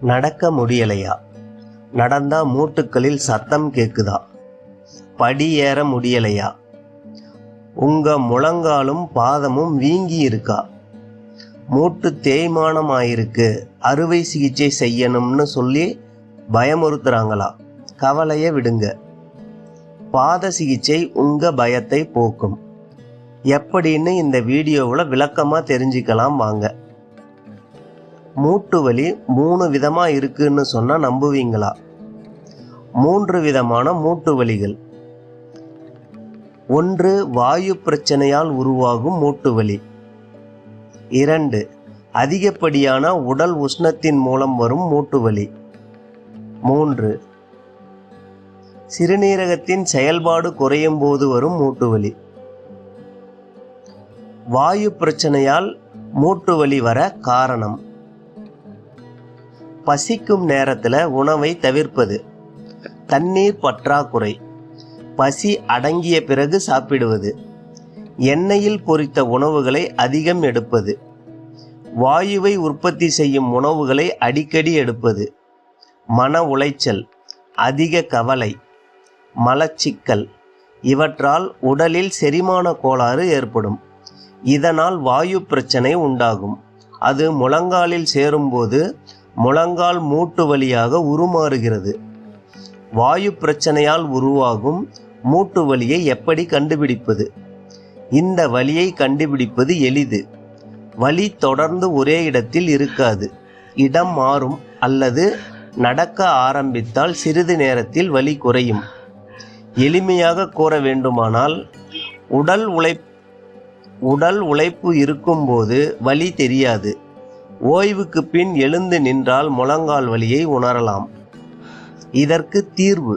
நடக்க முடியலையா? நடந்தா மூட்டுக்களில் சத்தம் கேக்குதா? படி ஏற முடியலையா? உங்க முழங்காலும் பாதமும் வீங்கி இருக்கா? மூட்டு தேய்மானம் ஆயிருக்கு, அறுவை சிகிச்சை செய்யணும்னு சொல்லி பயமுறுத்துறாங்களா? கவலைய விடுங்க. பாத சிகிச்சை உங்க பயத்தை போக்கும். எப்படின்னு இந்த வீடியோவில் விளக்கமாக தெரிஞ்சுக்கலாம் வாங்க. மூட்டு வலி 3 விதமா இருக்குன்னு சொன்னா நம்புவீங்களா? 3 விதமான மூட்டு வலிகள். 1. வாயு பிரச்சனையால் உருவாகும் மூட்டு வலி. 2. அதிகப்படியான உடல் உஷ்ணத்தின் மூலம் வரும் மூட்டு வலி. 3. சிறுநீரகத்தின் செயல்பாடு குறையும் போது வரும் மூட்டு வலி. வாயு பிரச்சனையால் மூட்டு வலி வர காரணம்: பசிக்கும் நேரத்தில் உணவை தவிர்ப்பது, தண்ணீர் பற்றாக்குறை, பசி அடங்கிய பிறகு சாப்பிடுவது, எண்ணெயில் பொரித்த உணவுகளை அதிகம் எடுப்பது, வாயுவை உற்பத்தி செய்யும் உணவுகளை அடிக்கடி எடுப்பது, மன உளைச்சல், அதிக கவலை, மலச்சிக்கல், இவற்றால் உடலில் செரிமான கோளாறு ஏற்படும். இதனால் வாயு பிரச்சனை உண்டாகும். அது முழங்காலில் சேரும்போது முழங்கால் மூட்டு வலியாக உருமாறுகிறது. வாயு பிரச்சனையால் உருவாகும் மூட்டு வலியை எப்படி கண்டுபிடிப்பது? இந்த வலியை கண்டுபிடிப்பது எளிது. வலி தொடர்ந்து ஒரே இடத்தில் இருக்காது, இடம் மாறும் அல்லது நடக்க ஆரம்பித்தால் சிறிது நேரத்தில் வலி குறையும். எளிமையாக கூற வேண்டுமானால், உடல் உழைப்பு இருக்கும்போது வலி தெரியாது. ஓய்வுக்கு பின் எழுந்து நின்றால் முழங்கால் வலியை உணரலாம். இதற்கு தீர்வு: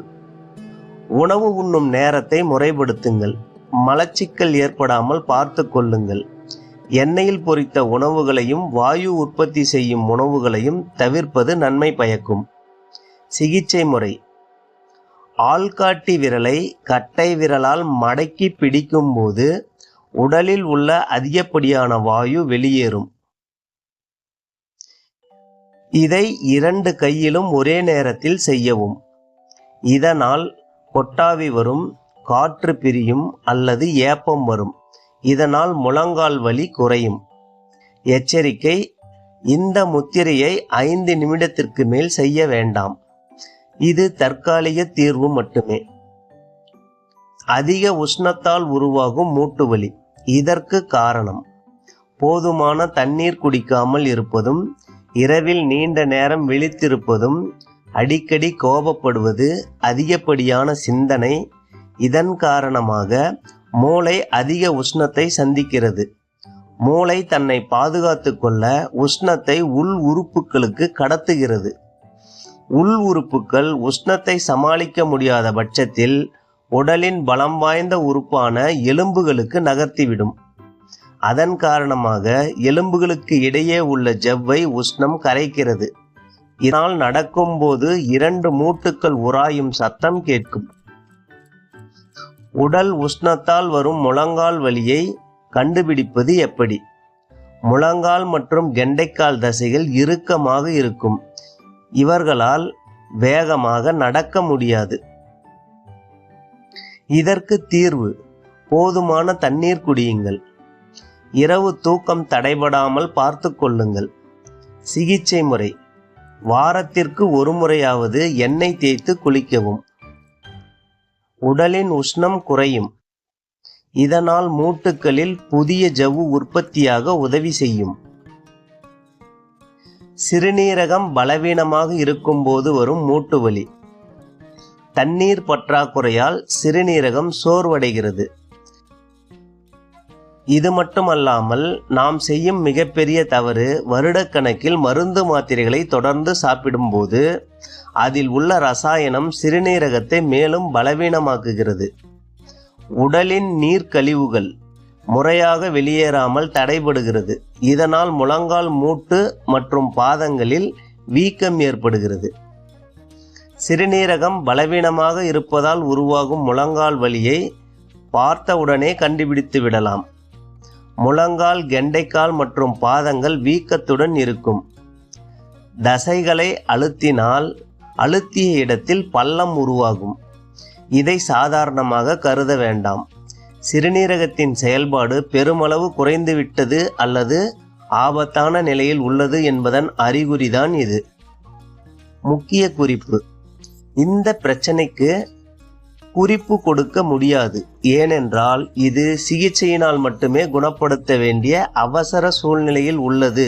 உணவு உண்ணும் நேரத்தை முறைப்படுத்துங்கள். மலச்சிக்கல் ஏற்படாமல் பார்த்து கொள்ளுங்கள். எண்ணெயில் பொரித்த உணவுகளையும் வாயு உற்பத்தி செய்யும் உணவுகளையும் தவிர்ப்பது நன்மை பயக்கும். சிகிச்சை முறை: ஆள்காட்டி விரலை கட்டை விரலால் மடக்கி பிடிக்கும் போது உடலில் உள்ள அதிகப்படியான வாயு வெளியேறும். இதை 2 கையிலும் ஒரே நேரத்தில் செய்யவும். இதனால் கொட்டாவி வரும், காற்று பிரியும் அல்லது ஏப்பம் வரும். இதனால் முழங்கால் வலி குறையும். எச்சரிக்கை: இந்த முத்திரையை 5 நிமிடத்திற்கு மேல் செய்ய வேண்டாம். இது தற்காலிக தீர்வு மட்டுமே. அதிக உஷ்ணத்தால் உருவாகும் மூட்டு வலி. இதற்கு காரணம்: போதுமான தண்ணீர் குடிக்காமல் இருப்பதும், இரவில் நீண்ட நேரம் விழித்திருப்பதும், அடிக்கடி கோபப்படுவது, அதிகப்படியான சிந்தனை. இதன் காரணமாக மூளை அதிக உஷ்ணத்தை சந்திக்கிறது. மூளை தன்னை பாதுகாத்து கொள்ள உஷ்ணத்தை உள் உறுப்புகளுக்கு கடத்துகிறது. உள் உறுப்புகள் உஷ்ணத்தை சமாளிக்க முடியாத பட்சத்தில் உடலின் பலம் வாய்ந்த உறுப்பான எலும்புகளுக்கு நகர்த்திவிடும். அதன் காரணமாக எலும்புகளுக்கு இடையே உள்ள ஜவ்வை உஷ்ணம் கரைக்கிறது. இதனால் நடக்கும்போது 2 மூட்டுக்கள் உராயும் சத்தம் கேட்கும். உடல் உஷ்ணத்தால் வரும் முழங்கால் வலியை கண்டுபிடிப்பது எப்படி? முழங்கால் மற்றும் கெண்டைக்கால் தசைகள் இறுக்கமாக இருக்கும். இவர்களால் வேகமாக நடக்க முடியாது. இதற்கு தீர்வு: போதுமான தண்ணீர் குடியுங்கள். இரவு தூக்கம் தடைபடாமல் பார்த்து கொள்ளுங்கள். சிகிச்சை முறை: வாரத்திற்கு 1 முறையாவது எண்ணெய் தேய்த்து குளிக்கவும். உடலின் உஷ்ணம் குறையும். இதனால் மூட்டுக்களில் புதிய ஜவ்வு உற்பத்தியாக உதவி செய்யும். சிறுநீரகம் பலவீனமாக இருக்கும்போது வரும் மூட்டு வலி. தண்ணீர் பற்றாக்குறையால் சிறுநீரகம் சோர்வடைகிறது. இது மட்டுமல்லாமல் நாம் செய்யும் மிகப்பெரிய தவறு, வருடக்கணக்கில் மருந்து மாத்திரைகளை தொடர்ந்து சாப்பிடும்போது அதில் உள்ள ரசாயனம் சிறுநீரகத்தை மேலும் பலவீனமாக்குகிறது. உடலின் நீர்க்கழிவுகள் முறையாக வெளியேறாமல் தடைபடுகிறது. இதனால் முழங்கால் மூட்டு மற்றும் பாதங்களில் வீக்கம் ஏற்படுகிறது. சிறுநீரகம் பலவீனமாக இருப்பதால் உருவாகும் முழங்கால் வலியை பார்த்தவுடனே கண்டுபிடித்து விடலாம். முழங்கால், கெண்டைக்கால் மற்றும் பாதங்கள் வீக்கத்துடன் இருக்கும். தசைகளை அழுத்தினால் அழுத்திய இடத்தில் பள்ளம் உருவாகும். இதை சாதாரணமாக கருத வேண்டாம். சிறுநீரகத்தின் செயல்பாடு பெருமளவு குறைந்துவிட்டது அல்லது ஆபத்தான நிலையில் உள்ளது என்பதன் அறிகுறிதான் இது. முக்கிய குறிப்பு: இந்த பிரச்சனைக்கு குறிப்பு கொடுக்க முடியாது. ஏனென்றால் இது சிகிச்சையினால் மட்டுமே குணப்படுத்த வேண்டிய அவசர சூழ்நிலையில் உள்ளது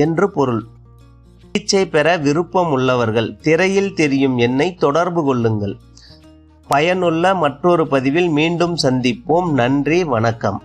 என்று பொருள். சிகிச்சை பெற விருப்பம் உள்ளவர்கள் திரையில் தெரியும் எண்ணை தொடர்பு கொள்ளுங்கள். பயனுள்ள மற்றொரு பதிவில் மீண்டும் சந்திப்போம். நன்றி, வணக்கம்.